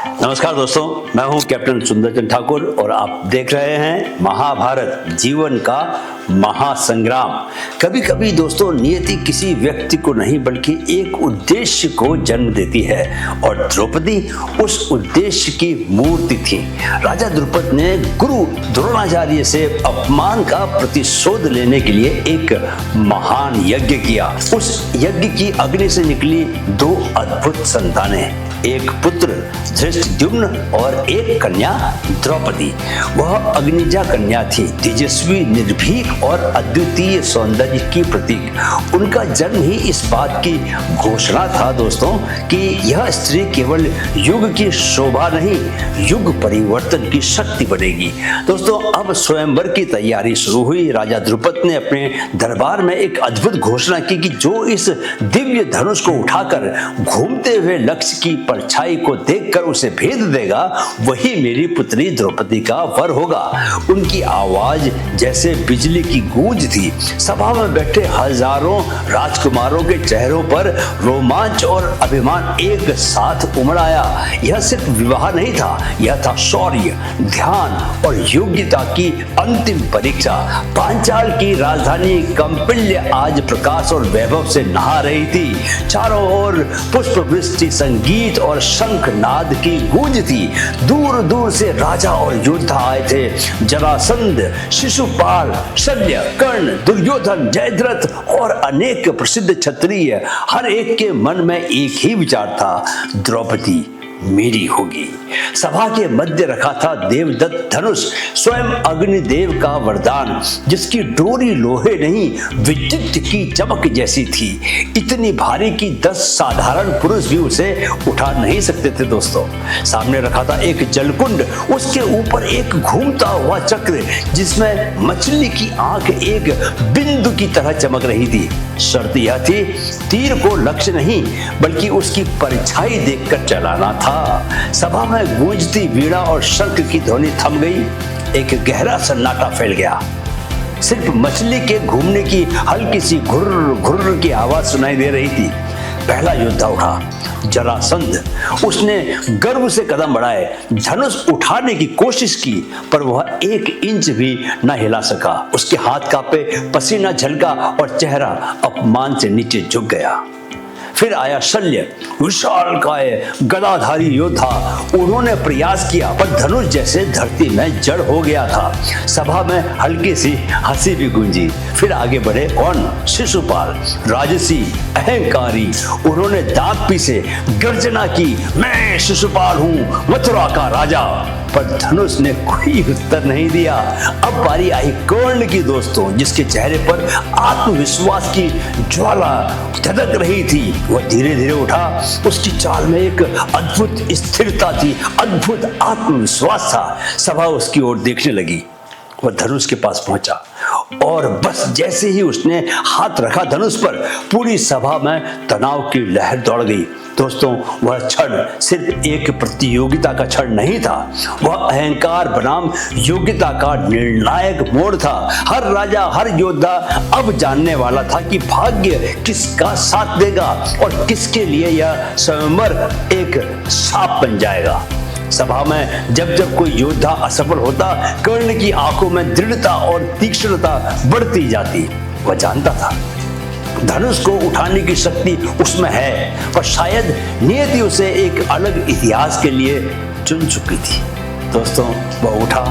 नमस्कार दोस्तों, मैं हूं कैप्टन सुंदरचंद ठाकुर और आप देख रहे हैं महाभारत जीवन का महासंग्राम। कभी कभी दोस्तों नियति किसी व्यक्ति को नहीं बल्कि एक उद्देश्य को जन्म देती है और द्रौपदी उस उद्देश्य की मूर्ति थी। राजा द्रुपद ने गुरु द्रोणाचार्य से अपमान का प्रतिशोध लेने के लिए एक महान यज्ञ किया। उस यज्ञ की अग्नि से निकली दो अद्भुत संतानें, एक पुत्र धृष्टद्युम्न और एक कन्या द्रौपदी। वह अग्निजा कन्या थी, तेजस्वी, निर्भीक और अद्वितीय सौंदर्य की प्रतीक। उनका जन्म ही इस बात की घोषणा था दोस्तों कि यह स्त्री केवल युग की शोभा नहीं, युग परिवर्तन की शक्ति बनेगी। दोस्तों अब स्वयंवर की तैयारी शुरू हुई। राजा द्रुपद ने अपने दरबार में एक अद्भुत घोषणा की कि जो इस दिव्य धनुष को उठाकर घूमते हुए लक्ष्य की परछाई को देखकर उसे भेद देगा, वही मेरी पुत्री द्रौपदी का वर होगा। उनकी आवाज जैसे बिजली की गूंज थी। सभा में बैठे हजारों राजकुमारों के चेहरों पर रोमांच और अभिमान एक साथ उमड़ आया। यह सिर्फ विवाह नहीं था, यह था शौर्य, ध्यान और योग्यता की अंतिम परीक्षा। पांचाल की राजधानी कौंपिल्य आज प्रकाश और वैभव से नहा रही थी। चारों ओर पुष्प वृष्टि, संगीत और शंखनाद की गूंज थी। दूर दूर से राजा और योद्धा आए थे। जरासंध, शिशुपाल, शल्य, कर्ण, दुर्योधन, जयद्रथ और अनेक प्रसिद्ध क्षत्रिय। हर एक के मन में एक ही विचार था, द्रौपदी मेरी होगी। सभा के मध्य रखा था देवदत्त धनुष, स्वयं अग्निदेव का वरदान, जिसकी डोरी लोहे नहीं विद्युत की चमक जैसी थी। इतनी भारी कि 10 साधारण पुरुष भी उसे उठा नहीं सकते थे। दोस्तों सामने रखा था एक जलकुंड, उसके ऊपर एक घूमता हुआ चक्र जिसमें मछली की आंख एक बिंदु की तरह चमक रही थी। शर्त यह थी, तीर को लक्ष्य नहीं बल्कि उसकी परछाई देखकर चलाना था। सभा में गूंजती वीणा और शंख की ध्वनि थम गई। एक गहरा सन्नाटा फैल गया। सिर्फ मछली के घूमने की हल्की सी घुर्र घुर्र की आवाज सुनाई दे रही थी। पहला योद्धा उठा, जरासंध। उसने गर्व से कदम बढ़ाए, धनुष उठाने की कोशिश की, पर वह 1 इंच भी न हिला सका। उसके हाथ कांपे, पसीना झलका और चेहरा अपमान से नीचे झुक गया। फिर आया शल्य, विशालकाय गदाधारी योद्धा। उन्होंने प्रयास किया पर धनुष जैसे धरती में जड़ हो गया था। सभा में हल्की सी हंसी भी गूंजी। फिर आगे बढ़े कौन? शिशुपाल, राजसी, अहंकारी। उन्होंने दांत पीसे, गर्जना की, मैं शिशुपाल हूँ, मथुरा का राजा। पर धनुष ने कोई उत्तर नहीं दिया। अब बारी आई कर्ण की दोस्तों, जिसके चेहरे पर आत्मविश्वास की ज्वाला धधक रही थी। वह धीरे धीरे उठा। उसकी चाल में एक अद्भुत स्थिरता थी, अद्भुत आत्मविश्वास था। सभा उसकी ओर देखने लगी। वह धनुष के पास पहुंचा और बस जैसे ही उसने हाथ रखा धनुष पर, पूरी सभा में तनाव की लहर दौड़ गई। दोस्तों वह क्षण सिर्फ एक प्रतियोगिता का क्षण नहीं था, वह अहंकार बनाम योग्यता का निर्णायक मोड़ था। हर राजा, हर योद्धा अब जानने वाला था कि भाग्य किसका साथ देगा और किसके लिए यह स्वयंवर एक शाप बन जाएगा। सभा में जब जब कोई योद्धा असफल होता, कर्ण की आंखों में दृढ़ता और तीक्ष्णता बढ़ती जाती। वह जानता था धनुष को उठाने की शक्ति उसमें है, पर शायद नियति उसे एक अलग इतिहास के लिए चुन चुकी थी। दोस्तों वह उठा,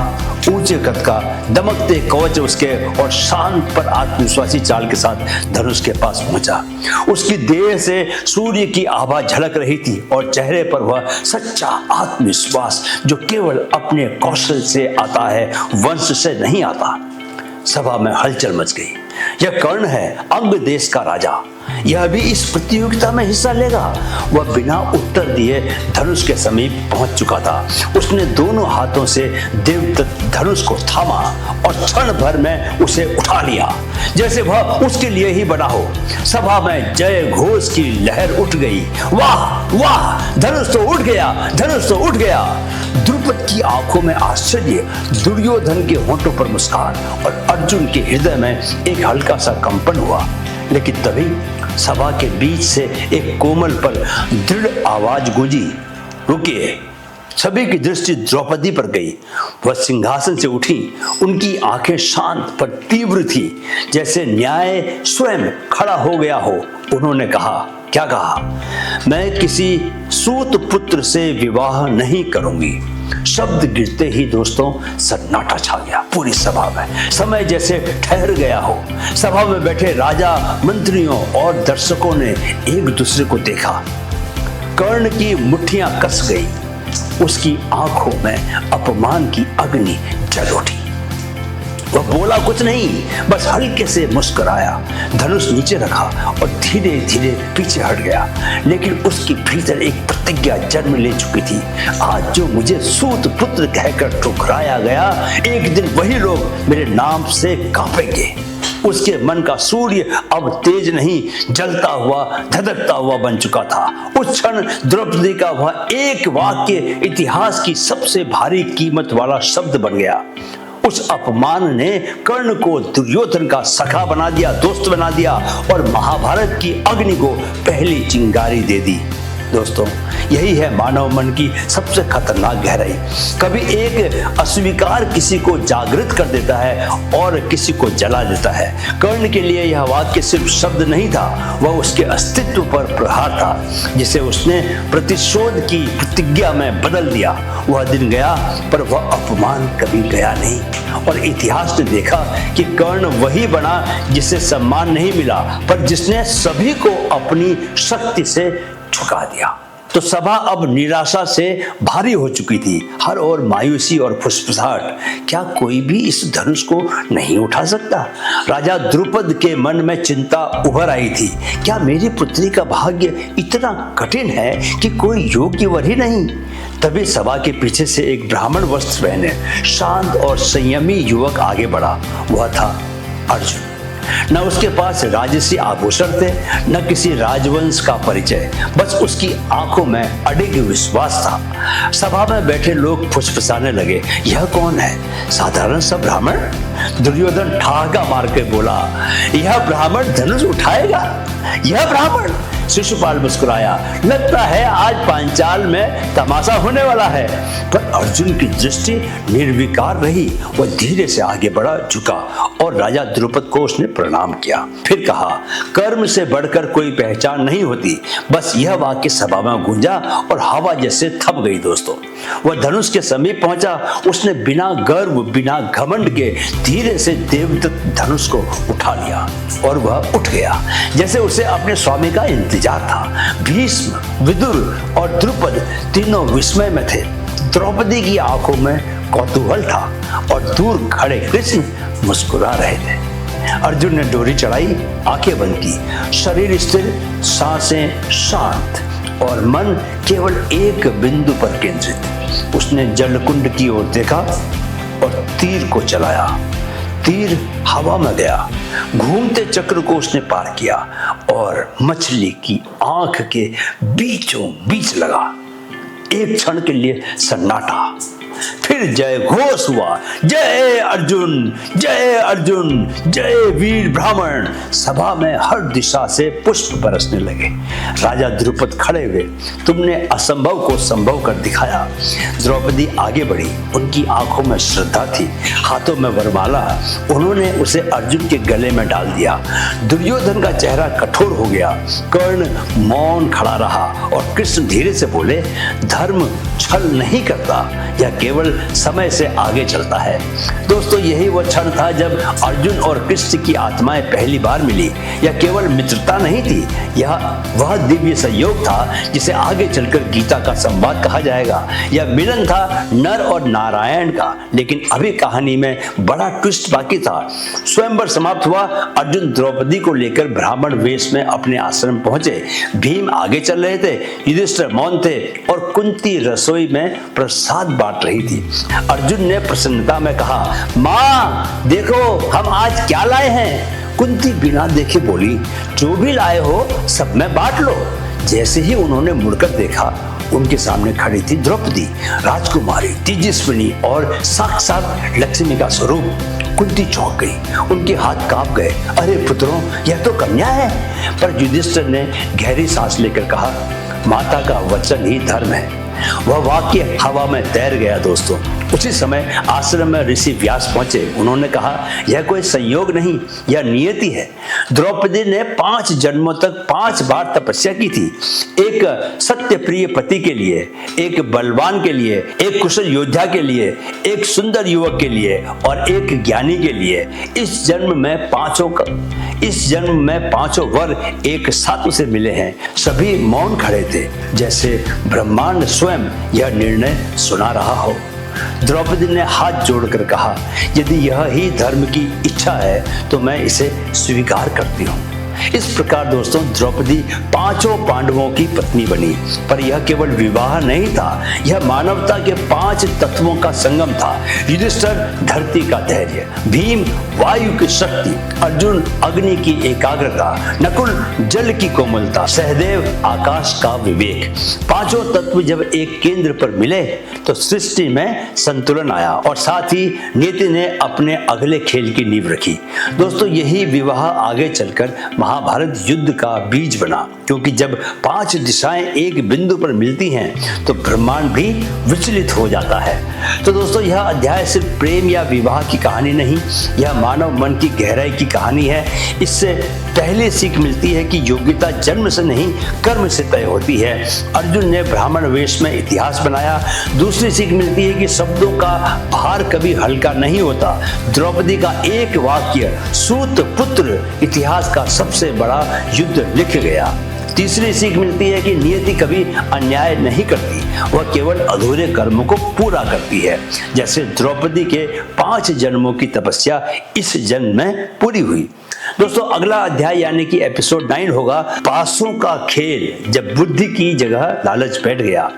ऊंचे कद का, दमकते कवच उसके और शांत पर आत्मविश्वासी चाल के साथ धनुष के पास पहुंचा। उसकी देह से सूर्य की आभा झलक रही थी और चेहरे पर वह सच्चा आत्मविश्वास जो केवल अपने कौशल से आता है, वंश से नहीं आता। सभा में हलचल मच गई। यह कर्ण है, अंग देश का राजा, यह भी इस प्रतियोगिता में हिस्सा लेगा। वह बिना उत्तर दिए धनुष के समीप पहुंच चुका था। उसने दोनों हाथों से देवदत्त धनुष को थामा और क्षण भर में उसे उठा लिया, जैसे वह उसके लिए ही बना हो। सभा में जय घोष की लहर उठ गई। वाह वाह, धनुष तो उठ गया, धनुष तो उठ गया। द्रुपद की आंखों में आश्चर्य, दुर्योधन के होंठों पर मुस्कान और अर्जुन के हृदय में एक हल्का सा कंपन हुआ। लेकिन तभी सभा के बीच से एक कोमल पर दृढ़ आवाज गूंजी, रुकिए। सभी की दृष्टि द्रौपदी पर गई। वह सिंहासन से उठी, उनकी आंखें शांत पर तीव्र थी, जैसे न्याय स्वयं खड़ा हो गया हो। उन्होंने कहा, क्या कहा? मैं किसी सूत पुत्र से विवाह नहीं करूंगी। शब्द गिरते ही दोस्तों सन्नाटा छा गया पूरी सभा में। समय जैसे ठहर गया हो। सभा में बैठे राजा, मंत्रियों और दर्शकों ने एक दूसरे को देखा। कर्ण की मुट्ठियां कस गई, उसकी आंखों में अपमान की अग्नि जल उठी। वह बोला कुछ नहीं, बस हल्के से मुस्कुराया, धनुष नीचे रखा और धीरे धीरे पीछे हट गया। लेकिन उसके भीतर एक प्रतिज्ञा जन्म ले चुकी थी। आज जो मुझे सूत पुत्र कहकर ठुकराया गया, एक दिन वही लोग मेरे नाम से कांपेंगे। उसके मन का सूर्य अब तेज नहीं, जलता हुआ, धधकता हुआ बन चुका था। उस क्षण द्रौपदी का वह एक वाक्य इतिहास की सबसे भारी कीमत वाला शब्द बन गया। उस अपमान ने कर्ण को दुर्योधन का सखा बना दिया, दोस्त बना दिया और महाभारत की अग्नि को पहली चिंगारी दे दी। दोस्तों, यही है मानव मन की सबसे खतरनाक गहराई। कभी एक अस्वीकार किसी को जागृत कर देता है और किसी को जला देता है। कर्ण के लिए यह वाक्य सिर्फ शब्द नहीं था, वह उसके अस्तित्व पर प्रहार था, जिसे उसने प्रतिशोध की प्रतिज्ञा में बदल दिया। वह दिन गया पर वह अपमान कभी गया नहीं, और इतिहास ने देखा कि कर्ण वही बना जिसे सम्मान नहीं मिला, पर जिसने सभी को अपनी शक्ति से झुका दिया। तो सभा अब निराशा से भारी हो चुकी थी, हर ओर मायूसी और फुसफुसाहट। क्या कोई भी इस धनुष को नहीं उठा सकता? राजा द्रुपद के मन में चिंता उभर आई थी। क्या मेरी पुत्री का भाग्य इतना कठिन है कि कोई योग्य वर ही नहीं? तभी सभा के पीछे से एक ब्राह्मण वस्त्र पहने शांत और संयमी युवक आगे बढ़ा। वह था अर्जुन। न उसके पास राजसी आभूषण थे, न किसी राजवंश का परिचय, बस उसकी आंखों में अडिग विश्वास था। सभा में बैठे लोग फुसफुसाने लगे, यह कौन है? साधारण सा ब्राह्मण? दुर्योधन ठहाका मार के बोला, यह ब्राह्मण धनुष उठाएगा? यह ब्राह्मण? शिशुपाल मुस्कुराया, लगता है आज पांचाल में तमाशा होने वाला है। पर अर्जुन की दृष्टि निर्विकार रही। वह धीरे से आगे बढ़ा, झुका और राजा द्रुपद को उसने प्रणाम किया। फिर कहा, कर्म से बढ़कर कोई पहचान नहीं होती। बस यह वाक्य सभा में गूंजा और हवा जैसे थम गई। दोस्तों, वह धनुष के समीप पहुंचा। उसने बिना गर्व, बिना घमंड के धीरे से देवदत्त धनुष को उठा लिया और वह उठ गया, जैसे उसे अपने स्वामी का इंतजार था। भीष्म, विदुर और द्रुपद तीनों विस्मय में थे। द्रौपदी की आंखों में कौतूहल था और दूर खड़े कृष्ण मुस्कुरा रहे थे। अर्जुन ने डोरी चढ़ाई, आंखें बंद की, शरीर स्थिर, सांसें शांत और मन केवल एक बिंदु पर केंद्रित। उसने जलकुंड की ओर देखा और तीर को चलाया। तीर हवा में गया, घूमते चक्र को उसने पार किया और मछली की आंख के बीचों बीच लगा। एक क्षण के लिए सन्नाटा, फिर जय घोष हुआ, जय अर्जुन, जय अर्जुन, जय वीर ब्राह्मण। सभा में हर दिशा से पुष्प बरसने लगे। राजा द्रुपद खड़े हुए, तुमने असंभव को संभव कर दिखाया। द्रौपदी आगे बढ़ी, उनकी आंखों में श्रद्धा थी, हाथों में वरमाला। उन्होंने उसे अर्जुन के गले में डाल दिया। दुर्योधन का चेहरा कठोर हो गया। कर्ण मौन खड़ा रहा और कृष्ण धीरे से बोले, धर्म छल नहीं करता, यह केवल समय से आगे चलता है। दोस्तों, यही वह क्षण था जब अर्जुन और कृष्ण की आत्माएं पहली बार मिली। यह केवल मित्रता नहीं थी, यह वह दिव्य संयोग था जिसे आगे चलकर गीता का संवाद कहा जाएगा। यह मिलन था नर और नारायण का, लेकिन अभी कहानी में बड़ा ट्विस्ट बाकी था। स्वयंवर समाप्त हुआ। अर्जुन द्रौपदी को लेकर ब्राह्मण वेश में अपने आश्रम पहुंचे। भीम आगे चल रहे थे, युधिष्ठिर मौन थे और कुंती रसोई में प्रसाद बांट रही थी। अर्जुन ने प्रसन्नता में कहा, माँ देखो हम आज क्या लाए हैं। कुंती बिना देखे बोली, जो भी लाए हो सब में बांट लो। जैसे ही उन्होंने मुड़कर देखा, उनके सामने खड़ी थी द्रौपदी, राजकुमारी, तेजस्विनी और साक्षात लक्ष्मी का स्वरूप। कुंती चौंक गई, उनके हाथ कांप गए। अरे पुत्रों, यह तो कन्या है। पर युधिष्ठिर ने गहरी सांस लेकर कहा, माता का वचन ही धर्म है। वह वाक्य हवा में तैर गया दोस्तों। उसी समय आश्रम में ऋषि व्यास पहुंचे। उन्होंने कहा, यह कोई संयोग नहीं, यह नियति है। द्रौपदी ने 5 जन्मों तक 5 बार तपस्या की थी, एक सत्य प्रिय पति के लिए, एक बलवान के लिए, एक कुशल योद्धा के लिए, एक सुंदर युवक के लिए और एक ज्ञानी के लिए। इस जन्म में पांचों वर एक साथ उसे मिले हैं। सभी मौन खड़े थे, जैसे ब्रह्मांड स्वयं यह निर्णय सुना रहा हो। द्रौपदी ने हाथ जोड़कर कहा, यदि यह ही धर्म की इच्छा है तो मैं इसे स्वीकार करती हूँ। इस प्रकार दोस्तों द्रौपदी 5 पांडवों की पत्नी बनी। पर यह केवल विवाह नहीं था, यह मानवता के 5 तत्वों का संगम था। युधिष्ठिर धरती का धैर्य, भीम वायु की शक्ति, अर्जुन अग्नि की एकाग्रता, नकुल जल की कोमलता, सहदेव आकाश का विवेक। 5 तत्व जब एक केंद्र पर मिले तो सृष्टि में संतुलन आया और साथ ही नियति ने अपने अगले खेल की नींव रखी। दोस्तों यही विवाह आगे चलकर महाभारत युद्ध का बीज बना, क्योंकि जब 5 दिशाएं एक बिंदु पर मिलती हैं तो ब्रह्मांड भी विचलित हो जाता है। तो दोस्तों यह अध्याय सिर्फ प्रेम या विवाह की कहानी नहीं, यह मानव मन की गहराई की कहानी है। इससे पहले सीख मिलती है कि योग्यता जन्म से नहीं कर्म से तय होती है। अर्जुन ने ब्राह्मण वेश में इतिहास बनाया। दूसरी सीख मिलती है कि शब्दों का भार कभी हल्का नहीं होता। द्रौपदी का एक वाक्य सूत पुत्र इतिहास का सबसे बड़ा युद्ध लिख गया। तीसरी सीख मिलती है कि नियति कभी अन्याय नहीं करती, वह केवल अधूरे कर्मों को पूरा करती है। जैसे द्रौपदी के 5 जन्मों की तपस्या इस जन्म में पूरी हुई। दोस्तों अगला अध्याय यानी कि एपिसोड 9 होगा पासों का खेल, जब बुद्धि की जगह लालच बैठ गया।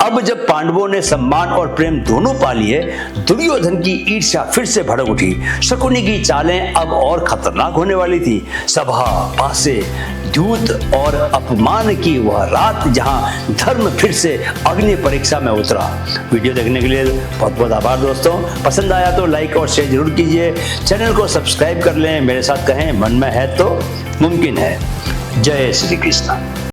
अब जब पांडवों ने सम्मान और प्रेम दोनों पा लिए, दुर्योधन की ईर्ष्या फिर से भड़क उठी। शकुनी की चालें अब और खतरनाक होने वाली थी। सभा, पासे, दूत और अपमान की वह रात जहां धर्म फिर से अग्नि परीक्षा में उतरा। वीडियो देखने के लिए बहुत बहुत आभार दोस्तों। पसंद आया तो लाइक और शेयर जरूर कीजिए। चैनल को सब्सक्राइब कर लें। मेरे साथ कहें, मन में है तो मुमकिन है। जय श्री कृष्ण।